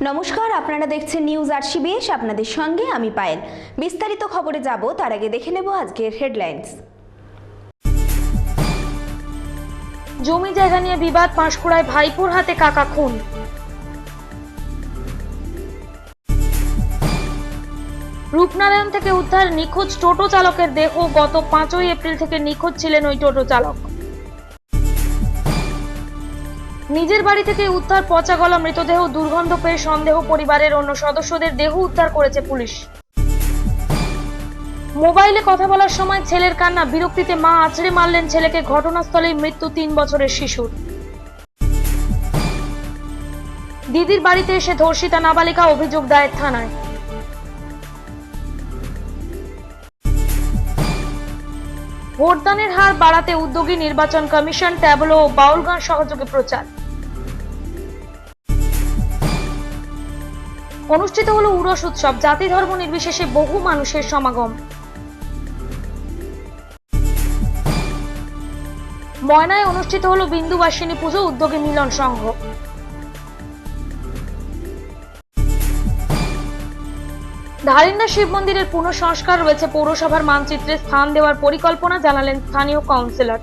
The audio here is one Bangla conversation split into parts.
নমস্কার, আপনারা দেখছেন নিউজ আরসিবিএস। আপনাদের সঙ্গে আমি পায়েল। বিস্তারিত খবরে যাব তার আগে দেখে নেব আজকের হেডলাইন্স। জমি জায়গা নিয়ে বিবাদ, পাঁশকুড়ায় ভাইপোর হাতে কাকা খুন। রূপনারায়ণ থেকে উদ্ধার নিখোঁজ টোটো চালকের দেহ। গত 5ই এপ্রিল থেকে নিখোঁজ ছিলেন ওই টোটো চালক। নিজের বাড়ি থেকে উদ্ধার পচা গলা মৃতদেহ। দুর্গন্ধ পেয়ে সন্দেহ পরিবারের অন্য সদস্যদের দেহ উদ্ধার করেছে পুলিশ। মোবাইলে কথা বলার সময় ছেলের কান্না, বিরক্তিতে মা আছড়ে মারলেন ছেলেকে। ঘটনাস্থলেই মৃত্যু 3 বছরের শিশুর। দিদির বাড়িতে এসে ধর্ষিতা নাবালিকা, অভিযোগ দায়ের থানায়। ভোটদানের হার বাড়াতে উদ্যোগী নির্বাচন কমিশন। ট্যাবলো ও বাউল গান সহযোগে প্রচার। অনুষ্ঠিত হলো উরস উৎসব, জাতি ধর্ম নির্বিশেষে বহু মানুষের সমাগম। ময়নায় অনুষ্ঠিত হলো বিন্দুবাসিনী পুজো, উদ্যোগী মিলন সংঘ। ধারিন্দা শিব মন্দিরের পুনঃসংস্কার রয়েছে পৌরসভার মানচিত্রে স্থান দেওয়ার পরিকল্পনা, জানালেন স্থানীয় কাউন্সিলর।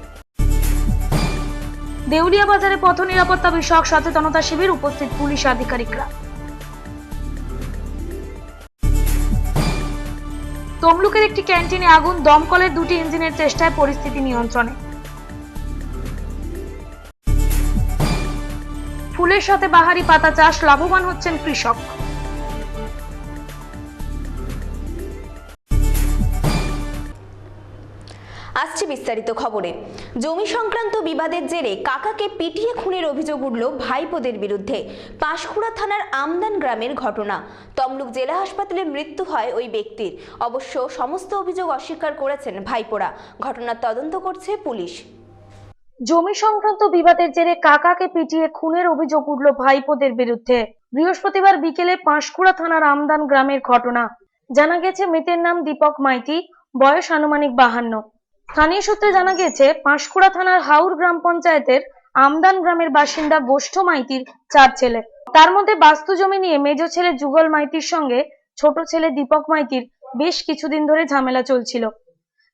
দেউলিয়া বাজারে পথ নিরাপত্তা বিষয়ক সচেতনতা শিবির, উপস্থিত পুলিশ আধিকারিকরা। তমলুকের একটি ক্যান্টিনে আগুন, দমকলের 2টি ইঞ্জিনের চেষ্টায় পরিস্থিতি নিয়ন্ত্রণে। ফুলের সাথে বাহারি পাতা চাষ, লাভবান হচ্ছেন কৃষক। আসছে বিস্তারিত খবরে। জমি সংক্রান্ত বিবাদের জেরে কাকাকে পিটিয়ে খুনের অভিযোগ উঠল ভাইপোদের বিরুদ্ধে। পাঁশকুড়া থানার আমদান গ্রামের ঘটনা। তমলুক জেলা হাসপাতালে মৃত্যু হয় ওই ব্যক্তির। অবশ্য সমস্ত অভিযোগ অস্বীকার করেছেন ভাইপোরা। ঘটনার তদন্ত করছে পুলিশ। জমি সংক্রান্ত বিবাদের জেরে কাকাকে পিটিয়ে খুনের অভিযোগ উঠল ভাইপোদের বিরুদ্ধে। বৃহস্পতিবার বিকেলে পাঁশকুড়া থানার আমদান গ্রামের ঘটনা। জানা গেছে মৃতের নাম দীপক মাইতি, বয়স আনুমানিক 52। স্থানীয় সূত্রে জানা গেছে পাঁশকুড়া থানার হাউর গ্রাম পঞ্চায়েতের আমদান গ্রামের বাসিন্দা গোষ্ঠ মাইতির 4 ছেলে। তার মধ্যে বাস্তু জমি নিয়ে মেজ ছেলে যুগল মাইতির সঙ্গে ছোট ছেলে দীপক মাইতির বেশ কিছুদিন ধরে ঝামেলা চলছিল।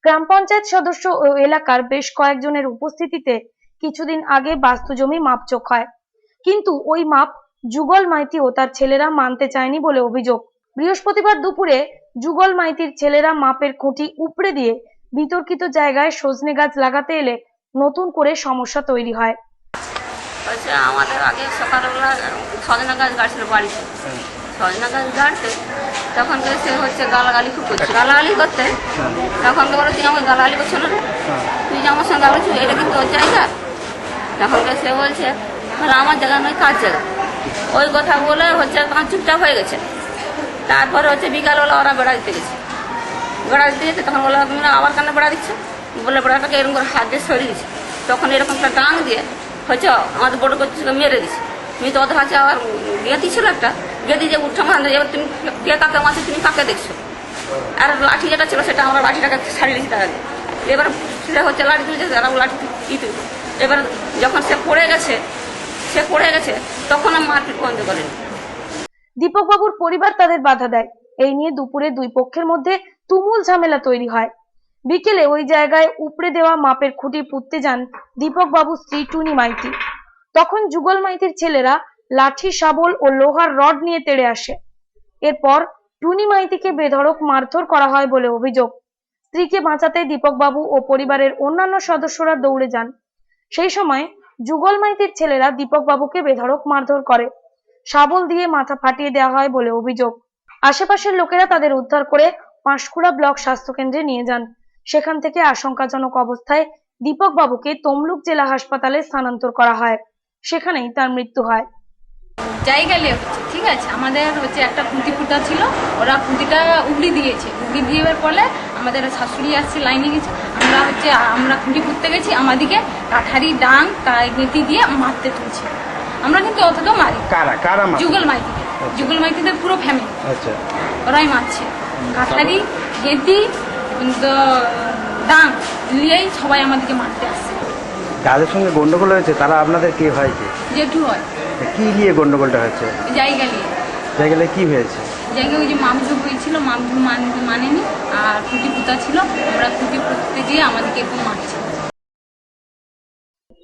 গ্রাম পঞ্চায়েত সদস্য ও এলাকার বেশ কয়েকজনের উপস্থিতিতে কিছুদিন আগে বাস্তু জমি মাপচোক হয়, কিন্তু ওই মাপ যুগল মাইতি ও তার ছেলেরা মানতে চায়নি বলে অভিযোগ। বৃহস্পতিবার দুপুরে যুগল মাইতির ছেলেরা মাপের খুঁটি উপড়ে দিয়ে বিতর্কিত জায়গায় সজনে গাছ লাগাতে এলে নতুন করে সমস্যা তৈরি হয়। আমাদের আগে সকালবেলা সজনা গাছ গাড়ছিল বাড়িতে, সজনা গাছ গাড়তে তখন সে হচ্ছে গালাগালি খুব করছে, গালাগালি করতে তখন তো বলে তুই আমাকে গালাগালি করছো না, তুই যে আমার সঙ্গে গালাগালি, এটা কিন্তু ওর জায়গা। তখন সে বলছে আমার জায়গা নয়, কার জায়গা। ওই কথা বলে হচ্ছে চুপচাপ হয়ে গেছে। তারপরে হচ্ছে বিকালবেলা ওরা বেড়া দিতে গেছে, বেড়া দিতে গেছে তখন বলে তুমি আবার কেন বেড়া দিচ্ছে, বলে বেড়াটাকে এরকম করে হাত দিয়ে সরিয়ে দিচ্ছে। তখন এরকম একটা ডাং দিয়ে হচ্ছে আমাদের বড় করছে মেরে দিচ্ছে। তুমি তো ওদের কাছে আবার গেঁতি ছিল একটা, গেঁতি যে উঠে মারলে এবার তুমি কে কাকে মারছো, তুমি কাকে দেখছো। আর লাঠি যেটা ছিল সেটা আমরা লাঠিটাকে ছাড়িয়ে দিচ্ছি তার আগে। এবার সে হচ্ছে লাঠি তুলেছে, তারা লাঠি ইতে এবার যখন সে পড়ে গেছে তখন মারপিট বন্ধ করেনি। দীপক বাবুর পরিবার তাদের বাধা দেয়। এই নিয়ে দুপুরে দুই পক্ষের মধ্যে তুমুল ঝামেলা তৈরি হয়। বিকেলে ওই জায়গায় উপড়ে দেওয়া মাপের খুঁটি পুঁততে যান দীপক বাবুর স্ত্রী টুনি মাইতি। তখন যুগল মাইতির ছেলেরা লাঠি, শাবল ও লোহার রড নিয়ে তেড়ে আসে। এরপর টুনি মাইতিকে বেধড়ক মারধর করা হয় বলে অভিযোগ। স্ত্রীকে বাঁচাতে দীপক বাবু ও পরিবারের অন্যান্য সদস্যরা দৌড়ে যান। সেই সময় যুগল মাইতির ছেলেরা দীপক বাবুকে বেধড়ক মারধর করে। শাবল দিয়ে মাথা ফাটিয়ে দেওয়া হয় বলে অভিযোগ। আশেপাশের লোকেরা তাদের উদ্ধার করে পাঁশকুড়া ব্লক স্বাস্থ্য কেন্দ্রে নিয়ে যান। সেখান থেকে আশঙ্কাজনক অবস্থায় দীপক বাবুকে তমলুক জেলা হাসপাতালে স্থানান্তর করা হয়। সেখানেই তার মৃত্যু হয়। জায়গা নিয়ে হচ্ছে, ঠিক আছে, আমাদের হচ্ছে একটা খুঁটি পুঁতা ছিল, ওরা খুঁটিটা উগড়ি দিয়েছে। উগড়ি দেওয়ার ফলে আমাদের শাশুড়ি আসছে, লাইনে গেছে, আমরা খুঁটি পুঁততে গেছি, আমাদেরকে কাঠারি ডাং গেঁতি দিয়ে মারতে তুলছে। আমরা কিন্তু অতটাও মারি। যুগল মাইতিকে, যুগল মাইতিদের পুরো ফ্যামিলি ওরাই মারছে। কাঠারি গেঁতি ডাং নিয়েই সবাই আমাদেরকে মারতে আসছে। যাদের সঙ্গে গন্ডগোল হয়েছে তারা আপনাদের কে হয়? কি জেঠু হয়। কি নিয়ে গন্ডগোলটা হয়েছে? জায়গা নিয়ে। জায়গাটা কি হয়েছে? জায়গায় ওই যে মামজু হয়েছিল, মামজু মানেনি, আর খুঁটি পুঁতা ছিল, আমরা খুঁটি পুঁততে গিয়ে আমাদেরকে একটু মারছে।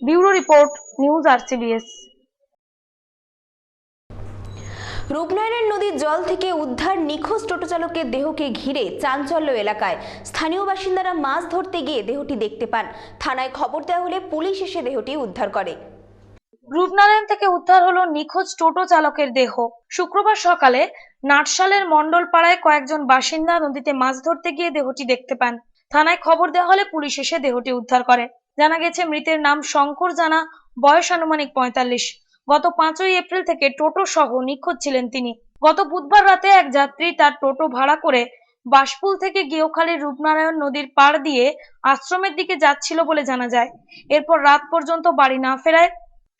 Bureau report, news RCBS। Rupnarayan নদীর জল থেকে উদ্ধার নিখোঁজ টোটো চালকের দেহকে ঘিরে চাঞ্চল্য এলাকায়। স্থানীয় বাসিন্দারা মাছ ধরতে গিয়ে দেহটি দেখতে পান। থানায় খবর দেওয়া হলে পুলিশ এসে দেহটি উদ্ধার করে। রূপনারায়ণ থেকে উদ্ধার হলো নিখোঁজ টোটো চালকের দেহ। শুক্রবার সকালে নাটশালের মণ্ডলপাড়ায় কয়েকজন বাসিন্দা নদীতে মাছ ধরতে গিয়ে দেহটি দেখতে পান। থানায় খবর দেওয়া হলে পুলিশ এসে দেহটি উদ্ধার করে। জানা গেছে মৃতের নাম শঙ্কর জানা, বয়স আনুমানিক 45। গত 5ই এপ্রিল থেকে টোটো সহ নিখোঁজ ছিলেন তিনি। গত বুধবার রাতে এক যাত্রী তার টোটো ভাড়া করে বাসপুল থেকে গেওখালীর রূপনারায়ণ নদীর পাড় দিয়ে আশ্রমের দিকে যাচ্ছিল বলে জানা যায়। এরপর রাত পর্যন্ত বাড়ি না ফেরায়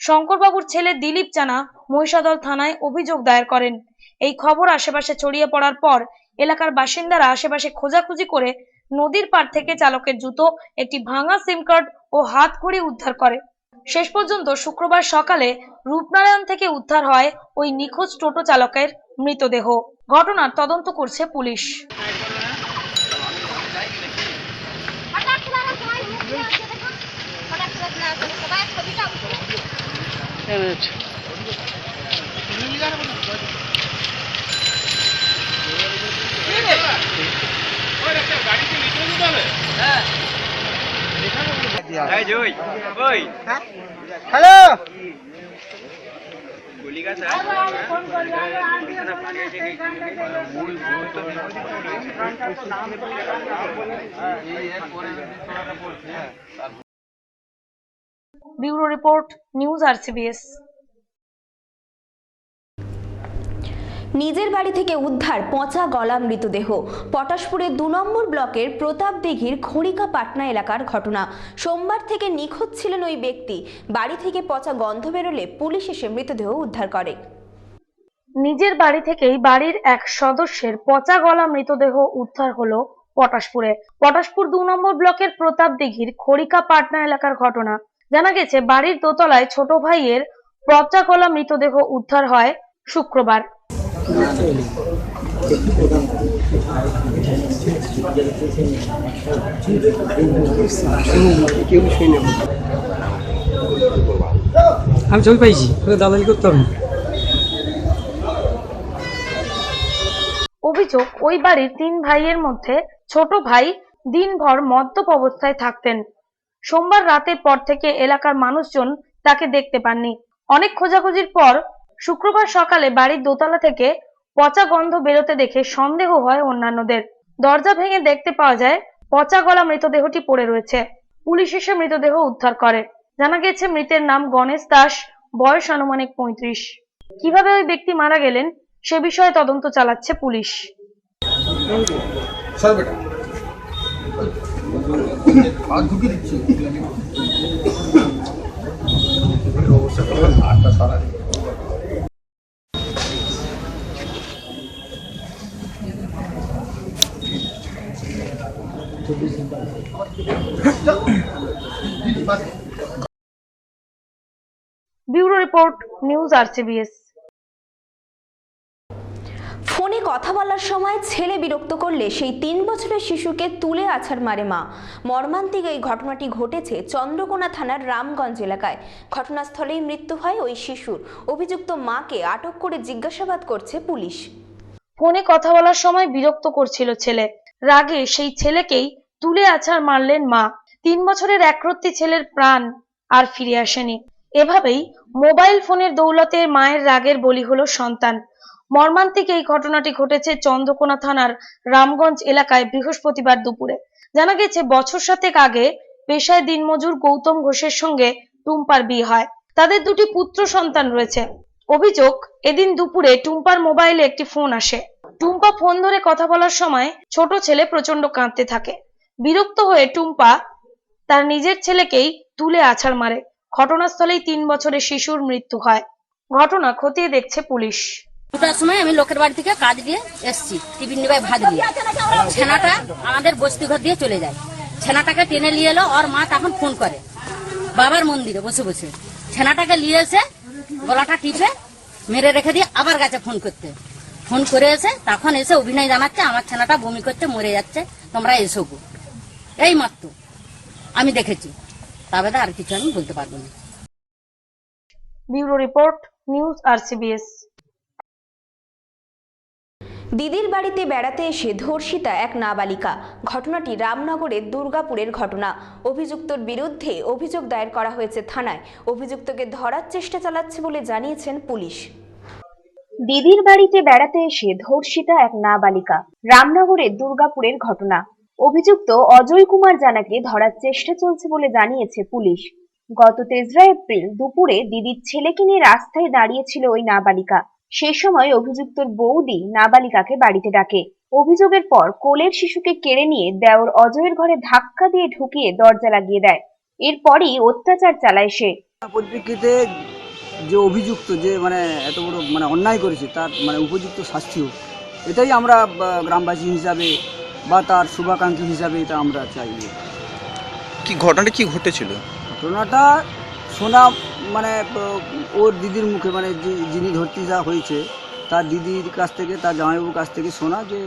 শঙ্করবাবুর ছেলে দিলীপ জানা মহিষাদল থানায় অভিযোগ দায়ের করেন। এই খবর আশেপাশে ছড়িয়ে পড়ার পর এলাকার বাসিন্দারা আশেপাশে খোঁজাখুঁজি করে নদীর পাড় থেকে চালকের জুতো, একটি ভাঙা সিম কার্ড ও হাতঘড়ি উদ্ধার করে। শেষ পর্যন্ত শুক্রবার সকালে রূপনারায়ণ থেকে উদ্ধার হয় ওই নিখোঁজ টোটো চালকের মৃতদেহ। ঘটনার তদন্ত করছে police. Hello, bureau report, news RCBS। নিজের বাড়ি থেকে উদ্ধার পচা গলা মৃতদেহ। পটাশপুরের 2 নম্বর ব্লকের প্রতাপ দিঘির খড়িকা পাটনা এলাকার ঘটনা। সোমবার থেকে নিখোঁজ ছিলেন ওই ব্যক্তি। বাড়ি থেকে পচা গন্ধ বেরোলে পুলিশ এসে মৃতদেহ উদ্ধার করে। নিজের বাড়ি থেকেই বাড়ির এক সদস্যের পচা গলা মৃতদেহ উদ্ধার হলো পটাশপুরে। পটাশপুর 2 নম্বর ব্লকের প্রতাপ দিঘির খড়িকা পাটনা এলাকার ঘটনা। জানা গেছে বাড়ির দোতলায় ছোট ভাইয়ের পচা গলা মৃতদেহ উদ্ধার হয় শুক্রবার। আমি ছবি পাইছি, দালালি করতে হবে। অভিযোগ, ওই বাড়ির 3 ভাইয়ের মধ্যে ছোট ভাই দিনভর মদ্যপ অবস্থায় থাকতেন। সোমবার রাতের পর থেকে এলাকার মানুষজন তাকে দেখতে পাননি। অনেক খোঁজাখুঁজির পর শুক্রবার সকালে বাড়ির দোতলা থেকে পচা গন্ধ বেরোতে দেখে সন্দেহ হয় অন্যান্যদের। দরজা ভেঙে দেখতে পাওয়া যায় পচা গলা মৃতদেহটি পড়ে রয়েছে। পুলিশ এসে মৃতদেহ উদ্ধার করে। জানা গেছে মৃতের নাম গণেশ দাস, বয়স আনুমানিক 35। কিভাবে ওই ব্যক্তি মারা গেলেন সে বিষয়ে তদন্ত চালাচ্ছে police. Bureau report, news RCBS। ফোনে কথা বলার সময় ছেলে বিরক্ত করলে সেই 3 বছরের শিশুকে তুলে আছাড় মারে মা। মর্মান্তিক এই ঘটনাটি ঘটেছে চন্দ্রকোনা থানার রামগঞ্জ এলাকায়। ঘটনাস্থলেই মৃত্যু হয় ওই শিশুর। অভিযুক্ত মাকে আটক করে জিজ্ঞাসাবাদ করছে পুলিশ। ফোনে কথা বলার সময় বিরক্ত করছিল ছেলে, রাগে সেই ছেলেকেই তুলে আছাড় মারলেন মা। 3 বছরের একরত্তি ছেলের প্রাণ আর ফিরে আসেনি। এভাবেই মোবাইল ফোনের দৌলতে মায়ের রাগের বলি হলো সন্তান। মর্মান্তিক এই ঘটনাটি ঘটেছে চন্দ্রকোনা থানার রামগঞ্জ এলাকায় বৃহস্পতিবার দুপুরে। জানা গেছে বছর 7 আগে পেশায় দিনমজুর গৌতম ঘোষের সঙ্গে টুম্পার বিয়ে হয়। তাদের 2টি পুত্র সন্তান রয়েছে। অভিযোগ, এদিন দুপুরে টুম্পার মোবাইলে একটি ফোন আসে। টুম্পা ফোন ধরে কথা বলার সময় ছোট ছেলে প্রচন্ড কাঁদতে থাকে। বিরক্ত হয়ে টুম্পা তার নিজের ছেলেকেই তুলে আছাড় মারে। ঘটনাস্থলেই 3 বছরের শিশুর মৃত্যু হয়। ঘটনা খতিয়ে দেখছে পুলিশ। 2টার সময় আমি লোকের বাড়ি থেকে কাজ দিয়ে এসছি, টিফিন নিয়ে ভাত দিয়ে। ছেনাটা আমাদের বস্তি ঘর দিয়ে চলে যায়। ছেনাটাকে টেনে নিয়ে এলো, ওর মা তখন ফোন করে বাবার মন্দিরে বসে বসে। ছেনাটাকে নিয়ে এসে গলাটা টিপে মেরে রেখে দিয়ে আবার গেছে ফোন করতে। ফোন করে এসে তখন এসে অভিনয় জানাচ্ছে আমার ছেলেটা বমি করতে মরে যাচ্ছে, তোমরা এসো গো। এই মাত্র আমি দেখেছি, তবে আর কিছু আমি বলতে পারবো না। Bureau report, news RCBS. দিদির বাড়িতে বেড়াতে এসে ধর্ষিতা এক নাবালিকা। ঘটনাটি রামনগরের দুর্গাপুরের ঘটনা। অভিযুক্তর বিরুদ্ধে অভিযোগ দায়ের করা হয়েছে থানায়। অভিযুক্তকে ধরার চেষ্টা চালাচ্ছে বলে জানিয়েছেন পুলিশ। দিদির বাড়িতে বেড়াতে এসে ধর্ষিতা এক নাবালিকা। রামনগরের দুর্গাপুরের ঘটনা। অভিযুক্ত অজয় কুমার জানাকে ধরার চেষ্টা চলছে বলে জানিয়েছে পুলিশ। গত 3 এপ্রিল দুপুরে দিদির ছেলেকে নিয়ে রাস্তায় দাঁড়িয়েছিল ওই নাবালিকা। সে সময় অভিযুক্তর বৌদি নাবালিকাকে বাড়িতে ডাকে। অভিযোগের পর কোলের শিশুকে কেড়ে নিয়ে দেওর অজয়ের ঘরে ধাক্কা দিয়ে ঢুকিয়ে দরজা লাগিয়ে দেয়। এরপরই অত্যাচার চালায় সে। পরিপ্রেক্ষিতে যে অভিযুক্ত যে এত বড় অন্যায় করেছে তার উপযুক্ত শাস্তি হোক, এটাই আমরা গ্রামবাসী হিসাবে বা তার শুভাকাঙ্ক্ষী হিসাবে এটা আমরা চাই। কি ঘটনাটা কি ঘটেছিল? ঘটনাটা শোনা ওর দিদির মুখে যিনি ধর্ষিতা হয়েছে তার দিদির কাছ থেকে, তার জামাইবাবুর কাছ থেকে শোনা যে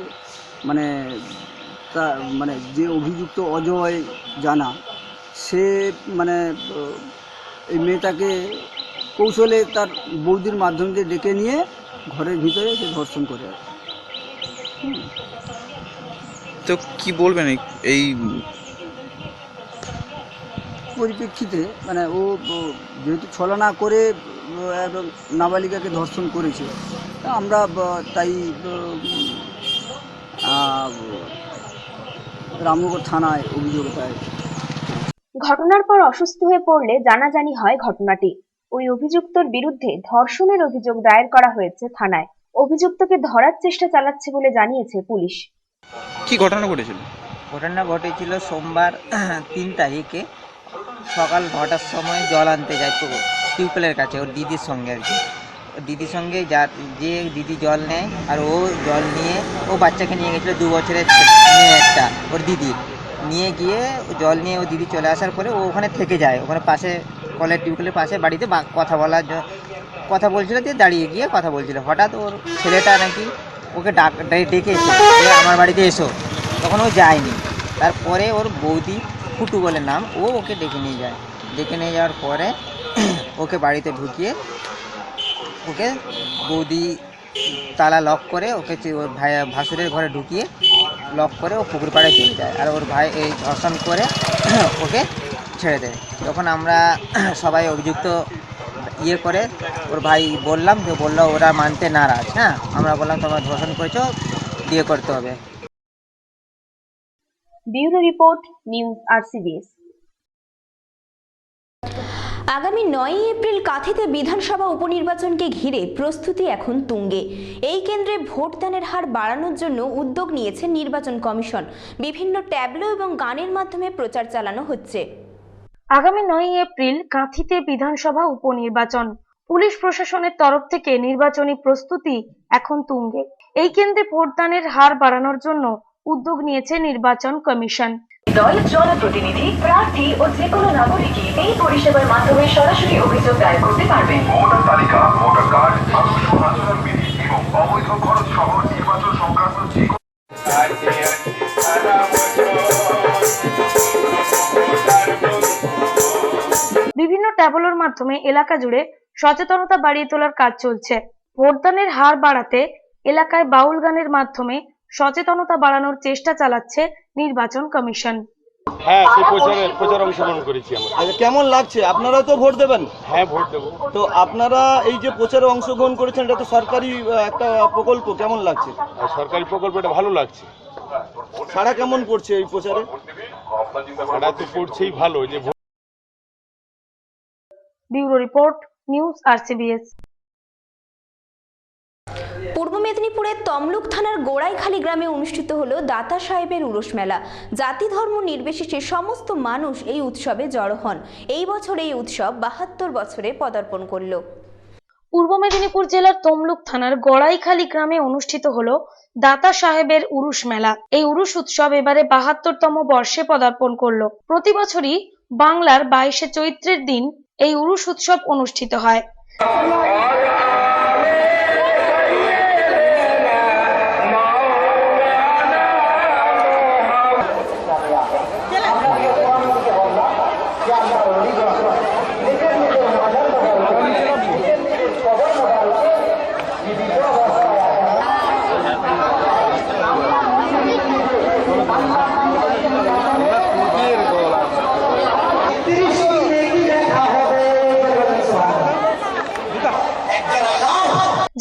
তা যে অভিযুক্ত অজয় জানা, সে এই মেয়েটাকে কৌশলে তার বৌদির মাধ্যম দিয়ে ডেকে নিয়ে ঘরের ভিতরে সে ধর্ষণ করে। তো কি বলবেন এই পরিপ্রেক্ষিতে ও যেহেতু ছলনা করে নাবালিকাকে ধর্ষণ করেছে, আমরা তাই রামনগর থানায় অভিযোগ দায়ের। ঘটনার পর অসুস্থ হয়ে পড়লে জানাজানি হয় ঘটনাটি। ওই অভিযুক্তর বিরুদ্ধে ধর্ষণের অভিযোগ দায়ের করা হয়েছে থানায়। অভিযুক্তকে ধরার চেষ্টা চালাচ্ছে বলে জানিয়েছে পুলিশ। কি ঘটনা ঘটেছিল? ঘটনা ঘটেছিল সোমবার 3 তারিখে সকাল 9টার সময় জল আনতে যায় তো টিউবওয়েলের কাছে ওর দিদির সঙ্গে আর কি। ওর দিদির সঙ্গে যে দিদি জল নেয় আর ও জল নিয়ে ও বাচ্চাকে নিয়ে গেছিলো 2 বছরের মেয়ে একটা, ওর দিদি নিয়ে গিয়ে জল নিয়ে ও দিদি চলে আসার পরে ও ওখানে থেকে যায়। ওখানে পাশে কলের টিউবওয়েলের পাশে বাড়িতে কথা বলছিল, দিয়ে দাঁড়িয়ে গিয়ে কথা বলছিল। হঠাৎ ওর ছেলেটা নাকি ওকে ডেকে এসে আমার বাড়িতে এসো, তখন ও যায়নি। তারপরে ওর বৌদি ফুটু বলে নাম, ও ওকে ডেকে নিয়ে যায়। ডেকে নিয়ে যাওয়ার পরে ওকে বাড়িতে ঢুকিয়ে ওকে বৌদি তালা লক করে ওকে ওর ভাসুরের ঘরে ঢুকিয়ে লক করে ও পুকুর পাড়ে চলে যায়। আর ওর ভাই এই ধর্ষণ করে ওকে ছেড়ে দেয়। তখন আমরা সবাই অভিযুক্ত করে ওর ভাই বললাম, যে বললো ওরা মানতে নারাজ। হ্যাঁ, আমরা বললাম তোমরা ধর্ষণ করেছো, বিয়ে করতে হবে। Bureau report, news RCBS. আগামী 9 এপ্রিল কাঁথিতে বিধানসভা উপনির্বাচনকে ঘিরে প্রস্তুতি এখন তুঙ্গে। এই কেন্দ্রে ভোটদানের হার বাড়ানোর জন্য উদ্যোগ নিয়েছে নির্বাচন কমিশন। বিভিন্ন ট্যাবলো এবং গানের মাধ্যমে প্রচার চালানো হচ্ছে। আগামী 9 এপ্রিল কাঁথিতে বিধানসভা উপনির্বাচন। পুলিশ প্রশাসনের তরফ থেকে নির্বাচনী প্রস্তুতি এখন তুঙ্গে। এই কেন্দ্রে ভোটদানের হার বাড়ানোর জন্য উদ্যোগ নিয়েছে নির্বাচন কমিশন। জনপ্রতিনিধি, প্রার্থী ও যে কোনো নাগরিকই এই পরিষেবার মাধ্যমে সরাসরি অভিযোগ দায়ের করতে পারবেন। ভোটার তালিকা, ভোটার কার্ড, আদর্শ আচরণবিধি এবং অবৈধ খরচ সহ নির্বাচন সংক্রান্ত যে বিভিন্ন ট্যাবলোর মাধ্যমে এলাকা জুড়ে সচেতনতা বাড়িয়ে তোলার কাজ চলছে। ভোটদানের হার বাড়াতে এলাকায় বাউল গানের মাধ্যমে সচেতনতা বাড়ানোর চেষ্টা চালাচ্ছে নির্বাচন কমিশন। হ্যাঁ, সেই প্রচারে অংশগ্রহণ করেছি আমরা। আচ্ছা, কেমন লাগছে? আপনারাও তো ভোট দেবেন? হ্যাঁ, ভোট দেবো। তো আপনারা এই যে প্রচারে অংশগ্রহণ করেছেন, এটা তো সরকারি একটা প্রকল্প, কেমন লাগছে? সরকারি প্রকল্পটা ভালো লাগছে। সাড়া কেমন পড়ছে এই প্রচারে? সাড়া তো পড়ছেই ভালো। যে ব্যুরো রিপোর্ট, নিউজ আরসিবিএস। পূর্ব মেদিনীপুরের তমলুক থানার গোড়াইখালী গ্রামে অনুষ্ঠিত হলো দাতা সাহেবের উরুস মেলা। জাতি ধর্ম নির্বিশেষে সমস্ত মানুষ এই উৎসবে জড়ো হন। এই বছর এই উৎসব 72 বছরে পদার্পণ করল। পূর্ব মেদিনীপুর জেলার তমলুক থানার গোড়াইখালী গ্রামে অনুষ্ঠিত হলো দাতা সাহেবের উরুস মেলা। এই উরুস উৎসব এবারে 72তম বর্ষে পদার্পণ করলো। প্রতি বছরই বাংলার 22শে চৈত্রের দিন এই উরুস উৎসব অনুষ্ঠিত হয়।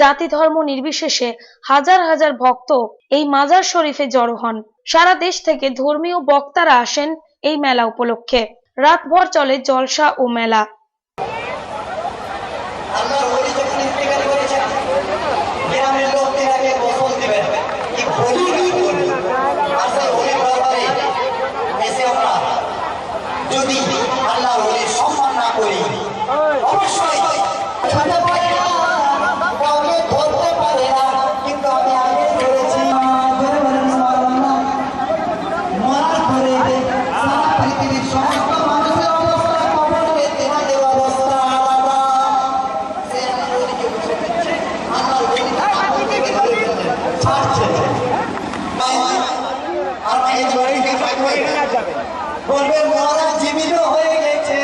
জাতি ধর্ম নির্বিশেষে হাজার হাজার ভক্ত এই মাজার শরীফে জড়ো হন। সারা দেশ থেকে ধর্মীয় বক্তারা আসেন এই মেলা উপলক্ষে। রাতভর চলে জলসা ও মেলা। যদি আল্লাহ সম্মান না করি অবশ্যই ধরতে পারে না, কিন্তু আমি আগে করেছি মরার পরে সারা পৃথিবীর সমস্ত মানুষের অবস্থা কবরে তেনাদের অবস্থা আলাদা। ছাড়ছে বলবে মরা জীবিত হয়ে গেছে,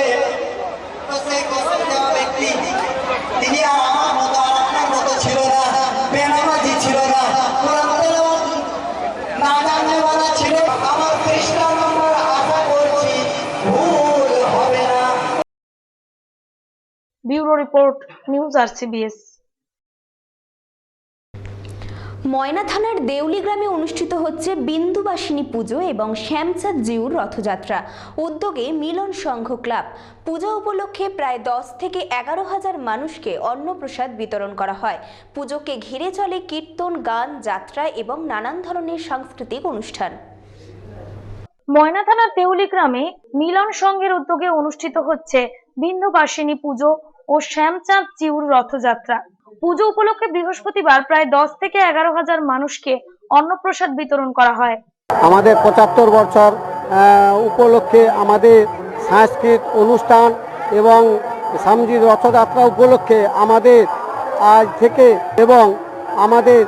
তো সেই গোসল দেওয়া ব্যক্তি তিনি আর আমার মতো আর আপনার মতো ছিল না, বেনামাজি ছিল না, না জাননেওয়ালা ছিল। আমার খ্রিস্টান নম্বর আশা করছি ভুল হবে না। Bureau report, news RCBS। ময়না থানার দেউলি গ্রামে অনুষ্ঠিত হচ্ছে বিন্দুবাসিনী পুজো এবং শ্যামচাঁদ জিউর রথযাত্রা। উদ্যোগে মিলন সংঘ ক্লাব। পূজা উপলক্ষে প্রায় 10 থেকে 11,000 মানুষকে অন্নপ্রসাদ বিতরণ করা হয়। পুজোকে ঘিরে চলে কীর্তন, গান, যাত্রা এবং নানান ধরনের সাংস্কৃতিক অনুষ্ঠান। ময়না থানার দেউলি গ্রামে মিলন সংঘের উদ্যোগে অনুষ্ঠিত হচ্ছে বিন্দুবাসিনী পুজো ও শ্যামচাঁদ জিউর রথযাত্রা। পুজো উপলক্ষে বৃহস্পতিবার প্রায় 10 থেকে 11,000 মানুষকে অন্নপ্রসাদ বিতরণ করা হয়। আমাদের 75 বছর উপলক্ষে আমাদের সাংস্কৃতিক অনুষ্ঠান এবং স্বামীজির রথযাত্রা উপলক্ষে আমাদের আজ থেকে এবং আমাদের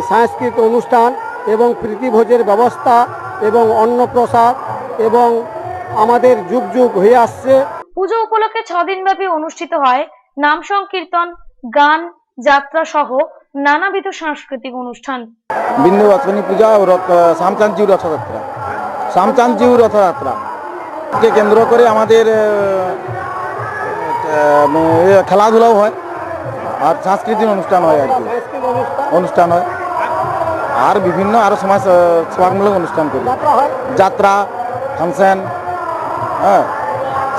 সাংস্কৃতিক অনুষ্ঠান এবং প্রীতিভোজের ব্যবস্থা এবং অন্নপ্রসাদ এবং আমাদের যুগ যুগ হয়ে আসছে। পুজো উপলক্ষে 6 দিনব্যাপী অনুষ্ঠিত হয় নাম সংকীর্তন, গান, যাত্রা সহ নানাবিধ সাংস্কৃতিক অনুষ্ঠান। বিন্দুবাসিনী পূজা ও শ্যামচাঁদ জিউ রথযাত্রা, শ্যামচাঁদ জিউ রথযাত্রাকে কেন্দ্র করে আমাদের খেলাধুলাও হয় আর সাংস্কৃতিক অনুষ্ঠান হয়, আর কি অনুষ্ঠান হয়, আর বিভিন্ন আরো সমাজমূলক অনুষ্ঠান করি, যাত্রা, ফাংশন, হ্যাঁ,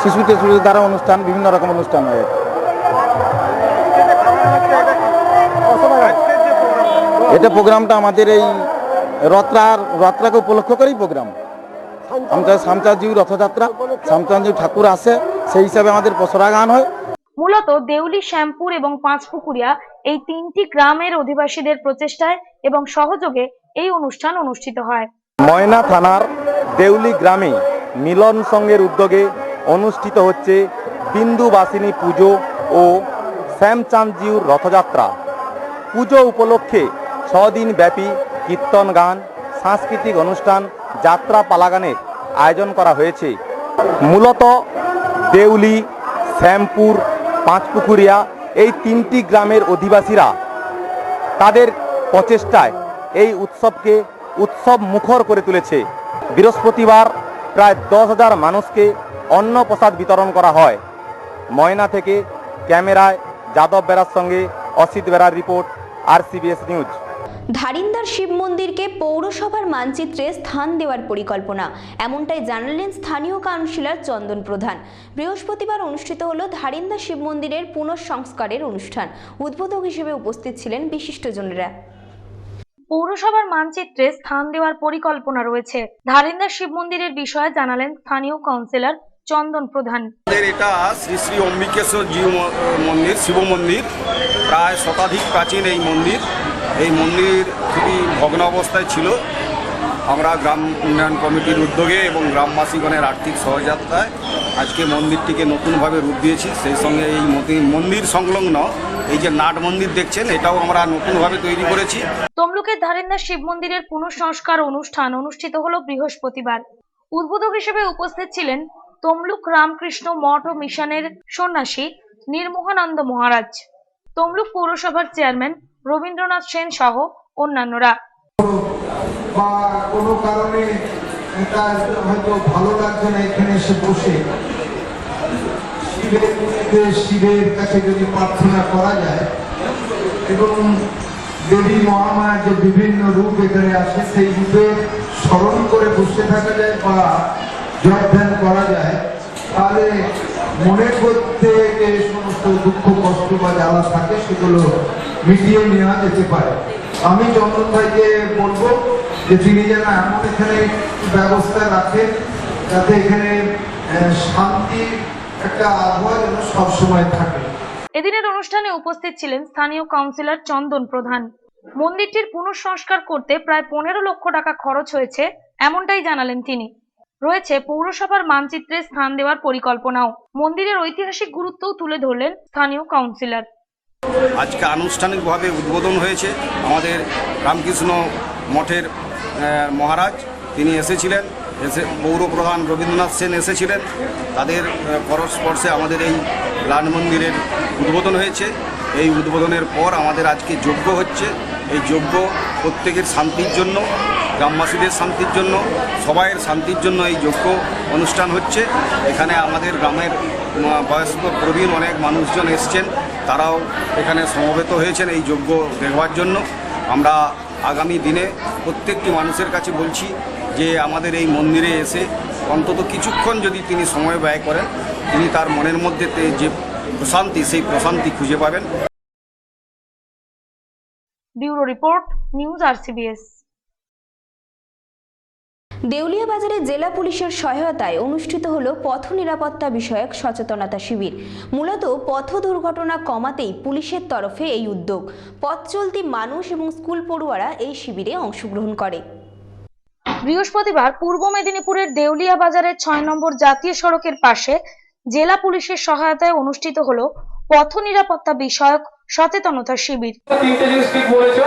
শিশুদের দ্বারা অনুষ্ঠান, বিভিন্ন রকম অনুষ্ঠান হয়। এটা প্রোগ্রামটা আমাদের এই রথযাত্রাকে উপলক্ষ করেই প্রোগ্রাম। শ্যামচাঁদ জিউ রথযাত্রা, শ্যামচাঁদ জিউ ঠাকুর আসে, সেই হিসাবে আমাদের পসরা গান হয়। মূলত দেউলি, শ্যামপুর এবং পাঁচপুকুরিয়া এই 3টি গ্রামের অধিবাসীদের প্রচেষ্টায় এবং সহযোগে এই অনুষ্ঠান অনুষ্ঠিত হয়। ময়না থানার দেউলি গ্রামে মিলন সংঘের উদ্যোগে অনুষ্ঠিত হচ্ছে বিন্দুবাসিনী পুজো ও শ্যামচাঁদ জিউর রথযাত্রা। পুজো উপলক্ষে 6 দিন ব্যাপী কীর্তন, গান, সাংস্কৃতিক অনুষ্ঠান, যাত্রা, পালাগানের আয়োজন করা হয়েছে। মূলত দেউলি, শ্যামপুর, পাঁচপুকুরিয়া এই 3টি গ্রামের অধিবাসীরা তাদের প্রচেষ্টায় এই উৎসবকে উৎসব মুখর করে তুলেছে। বৃহস্পতিবার প্রায় 10,000 মানুষকে অন্নপ্রসাদ বিতরণ করা হয়। ময়না থেকে ক্যামেরায় যাদব বেরার সঙ্গে অসিত বেরার রিপোর্ট, RCBS নিউজ। ধারিন্দার শিব মন্দিরকে পৌরসভার মানচিত্রে স্থান দেওয়ার পরিকল্পনা, এমনটাই জানালেন স্থানীয় কাউন্সিলর চন্দন প্রধান। বৃহস্পতিবার অনুষ্ঠিত হলো ধারিন্দা শিব মন্দিরের পুনঃসংস্কারের অনুষ্ঠান। উদ্বোধক হিসেবে উপস্থিত ছিলেন বিশিষ্টজনেরা। পৌরসভার মানচিত্রে স্থান দেওয়ার পরিকল্পনা রয়েছে, ধারিন্দা শিব মন্দিরের বিষয়ে জানালেন স্থানীয় কাউন্সিলর চন্দন প্রধান। এটা শ্রী শ্রী অম্বিকেশ্বর জিউ মন্দির, শিব মন্দির, প্রায় শতাধিক প্রাচীন এই মন্দির। এই মন্দির খুবই ভগ্ন অবস্থায় ছিল। আমরা গ্রাম উন্নয়ন কমিটির উদ্যোগে এবং গ্রামবাসীগণের আর্থিক সহযোগিতায় আজকে মন্দিরটিকে নতুনভাবে রূপ দিয়েছি। সেই সঙ্গে এই মন্দির সংলগ্ন এই যে নাট মন্দির দেখছেন, এটাও আমরা নতুনভাবে তৈরি করেছি। তমলুকের ধারিন্দা শিব মন্দিরের পুনঃসংস্কার অনুষ্ঠান অনুষ্ঠিত হলো বৃহস্পতিবার। উদ্বোধক হিসেবে উপস্থিত ছিলেন তমলুক রামকৃষ্ণ মঠ ও মিশনের সন্ন্যাসী নির্মোহানন্দ মহারাজ, তমলুক পৌরসভার চেয়ারম্যান রবীন্দ্রনাথ সেন সহ অন্যান্যরা। বা কোনো কারণে তার হয়তো ভালো লাগছে না এখানে এসে বসে শিবের কাছে যদি প্রার্থনা করা যায় এবং দেবী মহামায়ার যে বিভিন্ন রূপ এখানে আসে সেই রূপের স্মরণ করে বসে থাকা যায় বা জপ ধ্যান করা যায়, তাহলে মনের মধ্যে যে সমস্ত দুঃখ কষ্ট বা জ্বালা থাকে সেগুলো মিটিয়ে নেওয়া যেতে পারে। আমি চন্দন ভাইকে বলবো যে তিনি যেন এমন এখানে ব্যবস্থা রাখেন যাতে এখানে শান্তির একটা আবহাওয়া যেন সবসময় থাকে। এদিনের অনুষ্ঠানে উপস্থিত ছিলেন স্থানীয় কাউন্সিলর চন্দন প্রধান। মন্দিরটির পুনঃসংস্কার করতে প্রায় 15 লক্ষ টাকা খরচ হয়েছে এমনটাই জানালেন তিনি। রয়েছে পৌরসভার মানচিত্রে স্থান দেওয়ার পরিকল্পনাও। মন্দিরের ঐতিহাসিক গুরুত্বও তুলে ধরলেন স্থানীয় কাউন্সিলর। আজকে আনুষ্ঠানিকভাবে উদ্বোধন হয়েছে। আমাদের রামকৃষ্ণ মঠের মহারাজ তিনি এসেছিলেন, পৌরপ্রধান রবীন্দ্রনাথ সেন এসেছিলেন। তাদের পরস্পর্শে আমাদের এই লাল মন্দিরের উদ্বোধন হয়েছে। এই উদ্বোধনের পর আমাদের আজকে যজ্ঞ হচ্ছে। এই যজ্ঞ প্রত্যেকের শান্তির জন্য, গ্রামবাসীদের শান্তির জন্য, সবাইয়ের শান্তির জন্য এই যজ্ঞ অনুষ্ঠান হচ্ছে। এখানে আমাদের গ্রামের বয়স্ক প্রবীণ অনেক মানুষজন এসছেন, তারাও এখানে সমবেত হয়েছেন এই যজ্ঞ দেখবার জন্য। আমরা আগামী দিনে প্রত্যেকটি মানুষের কাছে বলছি যে আমাদের এই মন্দিরে এসে অন্তত কিছুক্ষণ যদি তিনি সময় ব্যয় করেন, তিনি তার মনের মধ্যে যে প্রশান্তি, সেই প্রশান্তি খুঁজে পাবেন। Bureau report, news RCBS। দেউলিয়া বাজারে জেলা পুলিশের সহায়তায় অনুষ্ঠিত হলো পথ নিরাপত্তা বিষয়ক সচেতনতা শিবির। মূলত পথ দুর্ঘটনা কমাতেই পুলিশের তরফে এই উদ্যোগ। পথ চলতি মানুষ এবং স্কুল পড়ুয়ারা এই শিবিরে অংশগ্রহণ করে। বৃহস্পতিবার পূর্ব মেদিনীপুরের দেউলিয়া বাজারের 6 নম্বর জাতীয় সড়কের পাশে জেলা পুলিশের সহায়তায় অনুষ্ঠিত হলো পথ নিরাপত্তা বিষয়ক সচেতনতা শিবির। তিনটে জিনিস ঠিক বলেছো,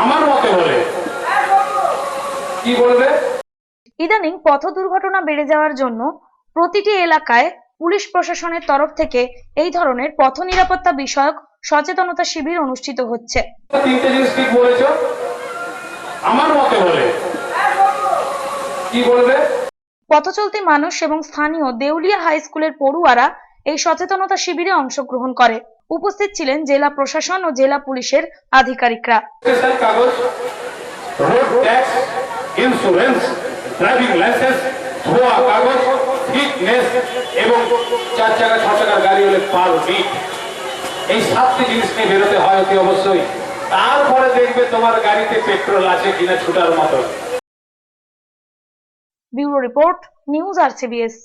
আমার মতে বলে কি বলবে? ইদানিং পথ দুর্ঘটনা বেড়ে যাওয়ার জন্য প্রতিটি এলাকায় পুলিশ প্রশাসনের তরফ থেকে এই ধরনের পথ নিরাপত্তা বিষয়ক সচেতনতা শিবির অনুষ্ঠিত হচ্ছে। তিনটে জিনিস ঠিক বলেছো, আমার মতে বলে কি বলবে? পথচলতি মানুষ এবং স্থানীয় দেউলিয়া হাই স্কুলের পড়ুয়ারা এই সচেতনতা শিবিরে অংশগ্রহণ করে। উপস্থিত ছিলেন জেলা প্রশাসন ও জেলা পুলিশের আধিকারিকরা। কাগজ, road tax, insurance, driving licence, ধোয়া কাগজ, ফিটনেস এবং 4 চাকা 6 চাকার গাড়ি হলে পারমিট, এই 7টি জিনিস নিয়ে বেরোতে হয় অতি অবশ্যই। তারপরে দেখবে তোমার গাড়িতে পেট্রোল আছে কিনা ছুটার মতো। Bureau report, news RCBS।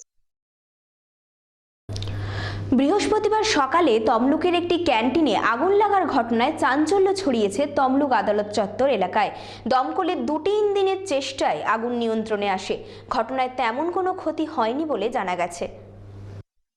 বৃহস্পতিবার সকালে তমলুকের একটি ক্যান্টিনে আগুন লাগার ঘটনায় চাঞ্চল্য ছড়িয়েছে তমলুক আদালত চত্বর এলাকায়। দমকলের 2-3 দিনের চেষ্টায় আগুন নিয়ন্ত্রণে আসে। ঘটনায় তেমন কোনো ক্ষতি হয়নি বলে জানা গেছে।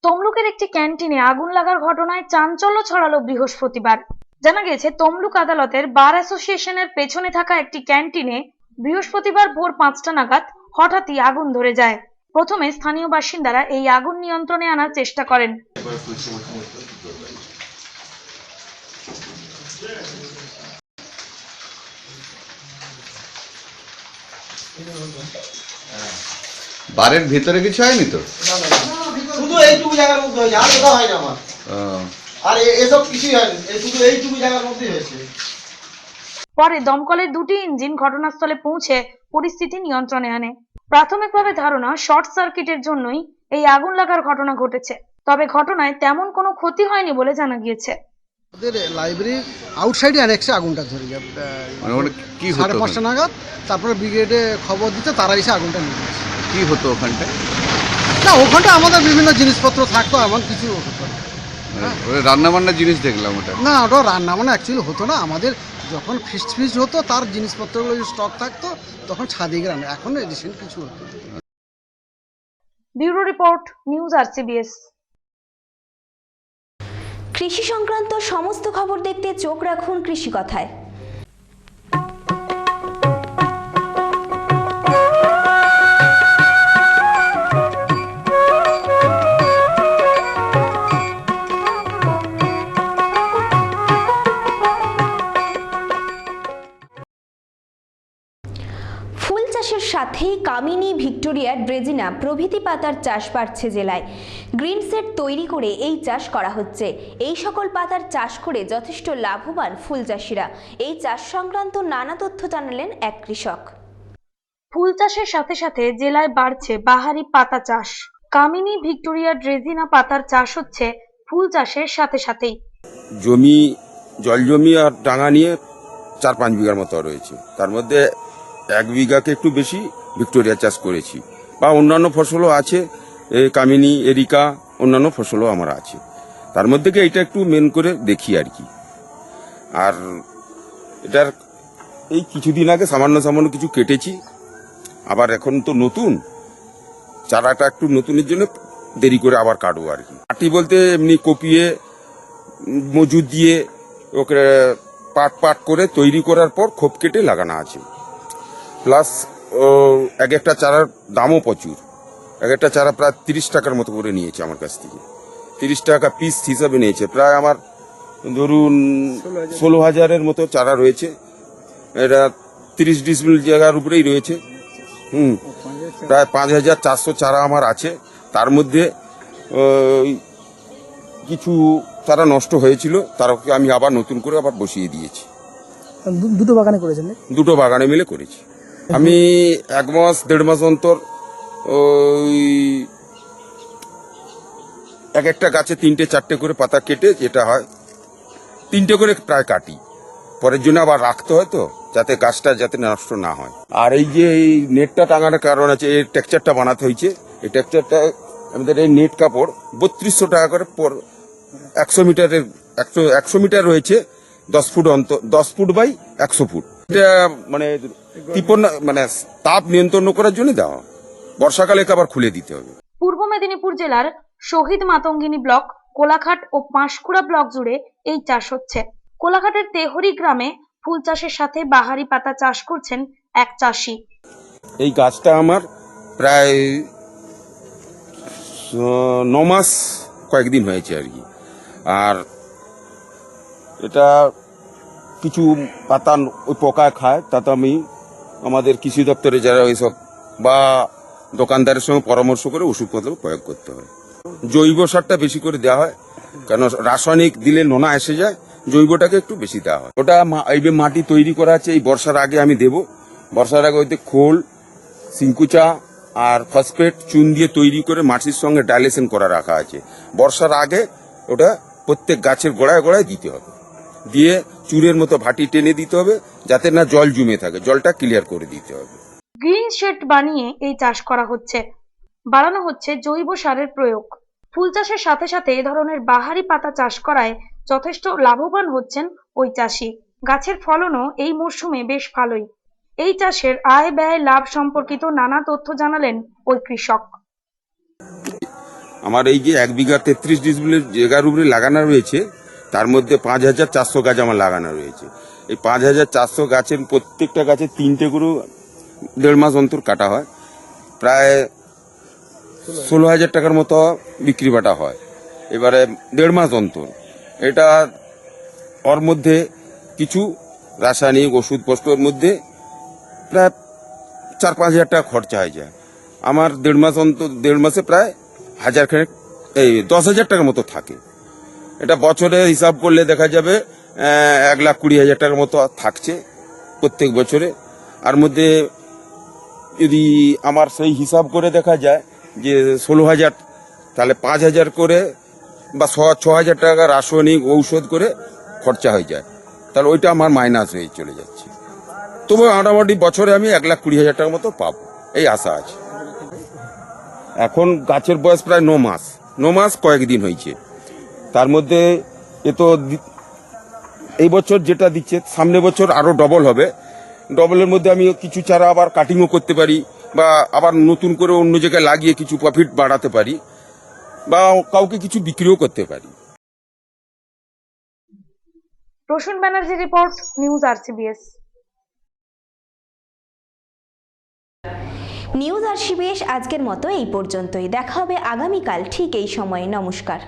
তমলুকের একটি ক্যান্টিনে আগুন লাগার ঘটনায় চাঞ্চল্য ছড়ালো বৃহস্পতিবার। জানা গেছে তমলুক আদালতের বার অ্যাসোসিয়েশনের পেছনে থাকা একটি ক্যান্টিনে বৃহস্পতিবার ভোর 5টা নাগাদ হঠাৎই আগুন ধরে যায়। প্রথমে স্থানীয় বাসিন্দারা এই আগুন নিয়ন্ত্রণে আনার চেষ্টা করেন। বারের ভিতরে কিছু হয়নি তো? শুধু এইটুকু জায়গার মধ্যে হয়েছে, আর কোথাও হয়নি আমার। আর এসব কিছুই হয়নি, শুধু এইটুকু জায়গার মধ্যেই হয়েছে। পরে দমকলের 2টি ইঞ্জিন ঘটনাস্থলে পৌঁছে পরিস্থিতি নিয়ন্ত্রণে আনে। প্রাথমিকভাবে ধারণা শর্ট সার্কিটের জন্যই এই আগুন লাগার ঘটনা ঘটেছে। তবে ঘটনায় তেমন কোনো ক্ষতি হয়নি বলে জানা গিয়েছে। আমাদের লাইব্রেরির আউটসাইডে অ্যানেক্সে আগুনটা ধরে যায় 5:30 নাগাদ। তারপরে ব্রিগেডে খবর দিতে তারা এসে আগুনটা নিয়ে গেছে। কি হতো ওখানটায়? না, ওখানটা আমাদের বিভিন্ন জিনিসপত্র থাকতো, এমন কিছু হতো না। রান্না বান্নার জিনিস দেখলাম ওটা। না, ওটা রান্না বান্না অ্যাকচুয়ালি হতো না। আমাদের যখন ফিস্ট হতো তার জিনিসপত্রগুলো স্টক থাকতো, তখন ছাদে গিয়ে রান্না। এখন রিসেন্ট কিছু হতো। Bureau report, news RCBS। কৃষি সংক্রান্ত সমস্ত খবর দেখতে চোখ রাখুন কৃষি কথায়। সাথেই কামিনী, ভিক্টোরিয়া, ড্রেজিনা প্রভৃতি পাতার চাষ বাড়ছে জেলায়। গ্রিন সেট তৈরি করে এই চাষ করা হচ্ছে। এই সকল পাতার চাষ করে যথেষ্ট লাভবান ফুল চাষিরা। এই চাষ সংক্রান্ত নানা তথ্য জানালেন এক কৃষক। ফুল চাষের সাথে সাথে জেলায় বাড়ছে বাহারি পাতা চাষ। কামিনী, ভিক্টোরিয়া, ড্রেজিনা পাতার চাষ হচ্ছে ফুল চাষের সাথে সাথেই। জমি, জল জমি আর ডাঙা নিয়ে 4-5 বিঘার মতো রয়েছে। তার মধ্যে 1 বিঘাকে একটু বেশি ভিক্টোরিয়া চাষ করেছি, বা অন্যান্য ফসলও আছে, কামিনী, এরিকা, অন্যান্য ফসলও আমার আছে। তার মধ্যে এটা একটু মেন করে দেখি আর কি। আর এটার এই কিছুদিন আগে সামান্য কিছু কেটেছি, আবার এখন তো নতুন চারাটা, একটু নতুনের জন্য দেরি করে আবার কাটবো আর কি। মাটি বলতে এমনি কপিয়ে মজুদ দিয়ে ওকে পাট করে তৈরি করার পর খোপ কেটে লাগানো আছে। প্লাস এক একটা চারার দামও প্রচুর। এক একটা চারা প্রায় 30 টাকার মতো করে নিয়েছে আমার কাছ থেকে। 30 টাকা পিস হিসাবে নিয়েছে। প্রায় আমার ধরুন 16,000-এর মতো চারা রয়েছে। এটা 30 ডিসমিল জায়গার উপরেই রয়েছে। প্রায় 5,400 চারা আমার আছে। তার মধ্যে কিছু চারা নষ্ট হয়েছিল, তারকে আমি আবার নতুন করে আবার বসিয়ে দিয়েছি। দুটো বাগানে করেছেন? দুটো বাগানে মিলে করেছি। আমি 1 মাস 1.5 মাস অন্তর ওই এক একটা গাছে 3-4টে করে পাতা কেটে, যেটা হয় 3টে করে প্রায় কাটি। পরের জন্য আবার রাখতে হয়, তো যাতে গাছটা যাতে নষ্ট না হয়। আর এই যে এই নেটটা টাঙানোর কারণ আছে, এই টেক্সচারটা বানাতে হয়েছে। এই টেক্সচারটা আমাদের এই নেট কাপড় 3200 টাকা করে 100 মিটারের 100 মিটার রয়েছে, 10 ফুট অন্তর, 10 ফুট বাই 100 ফুট। এটা মানে মানে তাপ নিয়ন্ত্রণ করার জন্য দেওয়া। বর্ষাকালে আবার খুলে দিতে হবে। পূর্ব মেদিনীপুর জেলার শহীদ মাতঙ্গিনী ব্লক, কোলাঘাট ও পাঁশকুড়া ব্লক জুড়ে এই চাষ হচ্ছে। কোলাঘাটের তেহরি গ্রামে ফুল চাষের সাথে বাহারি পাতা চাষ করছেন এক চাষি। এই গাছটা আমার প্রায় 9 মাস কয়েকদিন হয়েছে আর কি। আর এটা কিছু পাতা ওই পোকায় খায়, তাতে আমি আমাদের কৃষি দপ্তরে যারা ওইসব বা দোকানদারের সঙ্গে পরামর্শ করে ওষুধপত্র প্রয়োগ করতে হয়। জৈব সারটা বেশি করে দেওয়া হয়, কেন রাসায়নিক দিলে নোনা এসে যায়। জৈবটাকে একটু বেশি দেওয়া হয়। ওটা এই মাটি তৈরি করা আছে, এই বর্ষার আগে আমি দেব। বর্ষার আগে ওইতে খোল, সিঙ্কুচা আর ফসফেট চুন দিয়ে তৈরি করে মাটির সঙ্গে ডাইলেশন করা রাখা আছে। বর্ষার আগে ওটা প্রত্যেক গাছের গোড়ায় গোড়ায় দিতে হবে, দিয়ে চুরের মতো ভাটি টেনে দিতে হবে, যাতে না জল জমে থাকে, জলটা ক্লিয়ার করে দিতে হবে। গ্রিন শেড বানিয়ে এই চাষ করা হচ্ছে। বাড়ানো হচ্ছে জৈব সারের প্রয়োগ। ফুল চাষের সাথে সাথে এ ধরনের বাহারি পাতা চাষ করায় যথেষ্ট লাভবান হচ্ছেন ওই চাষি। গাছের ফলনও এই মরশুমে বেশ ভালোই। এই চাষের আয় ব্যয় লাভ সম্পর্কিত নানা তথ্য জানালেন ওই কৃষক। আমার এই যে 1 বিঘা 33 ডিসমিলের জায়গার উপরে লাগানো রয়েছে, তার মধ্যে 5,400 গাছ আমার লাগানো রয়েছে। এই 5,400 গাছের প্রত্যেকটা গাছে 3টে করে 1.5 মাস অন্তর কাটা হয়। প্রায় 16,000 টাকার মতো বিক্রি বাটা হয়। এবারে 1.5 মাস অন্তর এটা, ওর মধ্যে কিছু রাসায়নিক ওষুধপত্রের মধ্যে প্রায় 4-5 হাজার টাকা খরচা হয়ে যায়। আমার 1.5 মাস অন্তর, 1.5 মাসে প্রায় 10,000 টাকার মতো থাকে। এটা বছরে হিসাব করলে দেখা যাবে 1,20,000 টাকার মতো থাকছে প্রত্যেক বছরে। আর মধ্যে যদি আমার সেই হিসাব করে দেখা যায় যে 16,000, তাহলে 5,000 করে বা 6,000 টাকা রাসায়নিক ঔষধ করে খরচা হয়ে যায়। তাহলে ওইটা আমার মাইনাস হয়ে চলে যাচ্ছে। তবু মোটামুটি বছরে আমি 1,20,000 টাকার মতো পাবো, এই আশা আছে। এখন গাছের বয়স প্রায় 9 মাস কয়েকদিন হয়েছে। তার মধ্যে এ তো এই বছর যেটা দিচ্ছে, সামনে বছর আরো ডবল হবে। ডবলের মধ্যে আমি কিছু চারা আবার কাটিংও করতে পারি, বা আবার নতুন করে অন্য জায়গায় লাগিয়ে কিছু প্রফিট বাড়াতে পারি, বা কাউকে কিছু বিক্রিও করতে পারি। Prasun Banerjee report, news RCBS। News RCBS আজকের মতো এই পর্যন্তই। দেখা হবে আগামীকাল ঠিক এই সময়ে। নমস্কার।